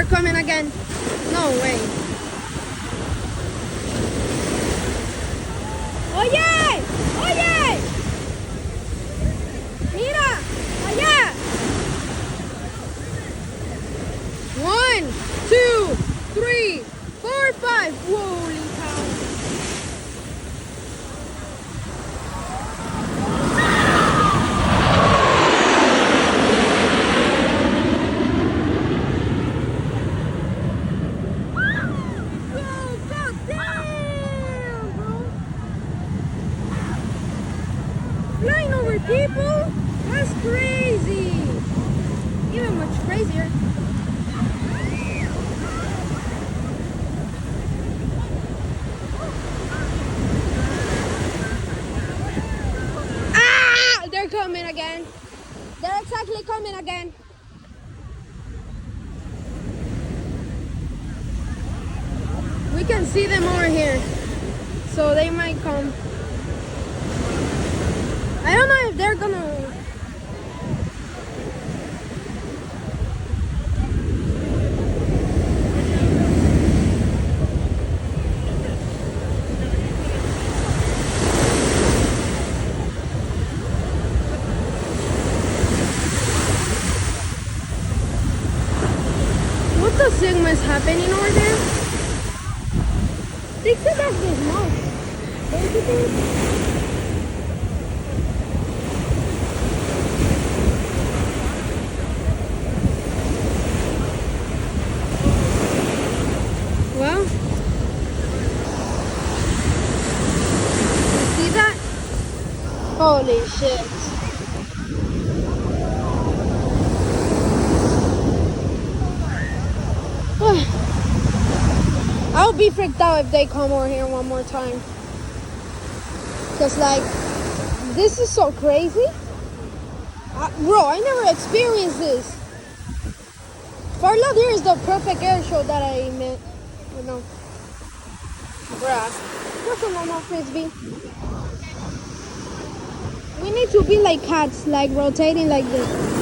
they're coming again. No way. Oye! Oye! Mira! Allá! 1, 2, 3, 4, 5. Holy cow. Flying over people? That's crazy. Even much crazier. Ah! They're coming again. They're exactly coming again. We can see them over here. So they might come. I don't know if they're gonna... What the Sigma is happening over there? They said that's the smoke. Don't you think? Well, you see that? Holy shit. I'll be freaked out if they come over here one more time. Because, like, this is so crazy. Bro, I never experienced this. Fort Lauderdale is the perfect air show that I meant. You know. Bruh. What's a normal frisbee? We need to be like cats, like rotating like this.